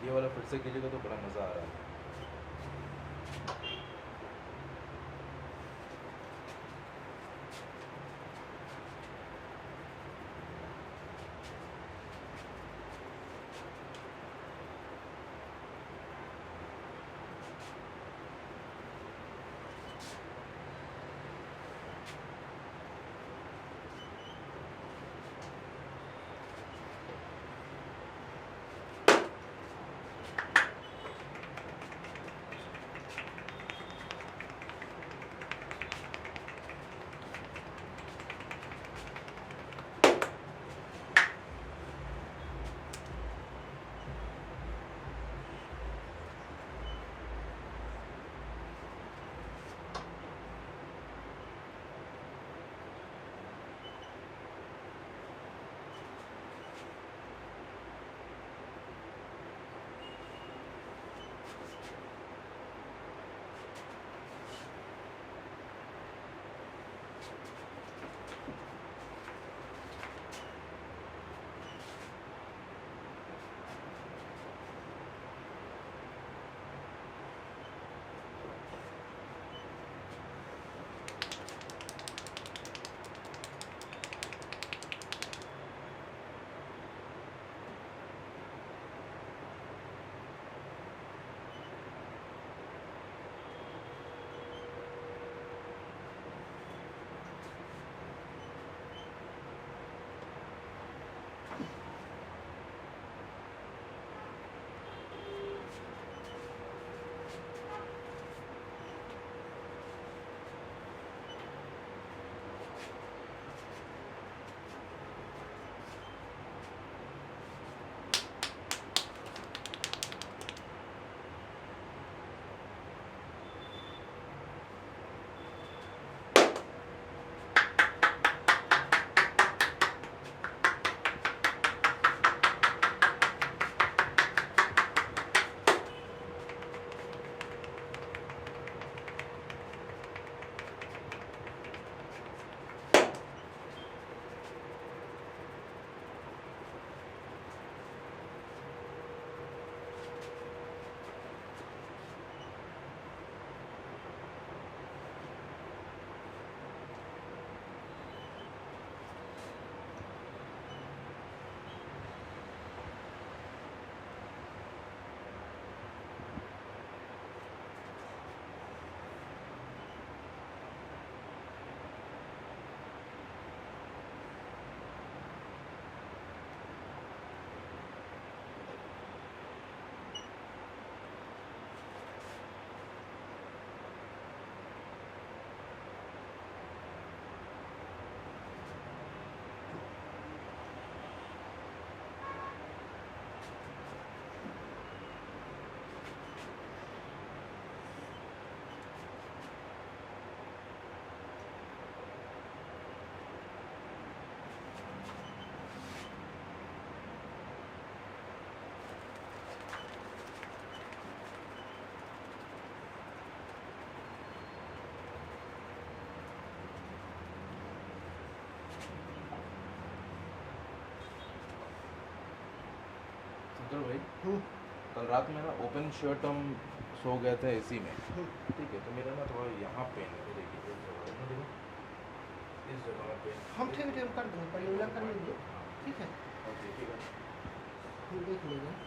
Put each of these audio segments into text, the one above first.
ये वाला फिर से कीजिएगा तो बड़ा मज़ा आ रहा है। शंकर भाई, कल रात में ना ओपन शर्ट हम सो गए थे एसी में, ठीक है, तो मेरा ना थोड़ा यहाँ पेन है, देखिए इस जगह में, देखो इस जगह में पेन। हम ठीक है कर देंगे, पहले उलग कर लीजिए, ठीक है, और देखिएगा हम देख लेंगे।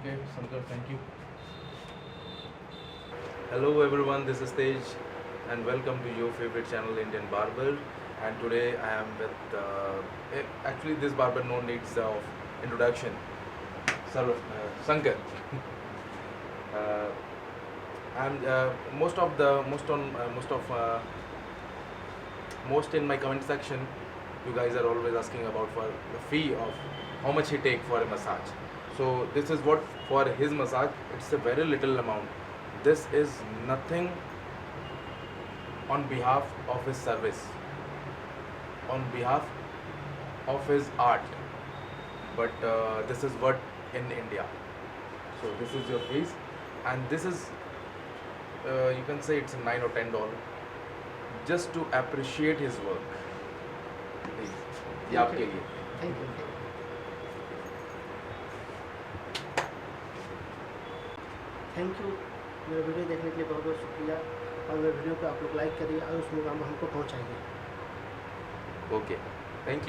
Okay, Shankar, thank you. Hello everyone, this is Tej and welcome to your favorite channel Indian Barber. And today I am with actually this barber no needs of introduction. Sir, Shankar. I'm most in my comment section, you guys are always asking about for the fee of how much he take for a massage. So this is what for his massage. It's a very little amount. This is nothing on behalf of his service, on behalf of his art. But this is what in India. So this is your fees, and this is you can say it's a $9 or $10 just to appreciate his work. Please, ये आपके लिए. Thank you thank you मेरा video देखने के लिए बहुत बहुत शुक्रिया और मेरे वीडियो को आप लोग लाइक करिए और उस मुकाम हमको पहुँचाइए Okay, thank you.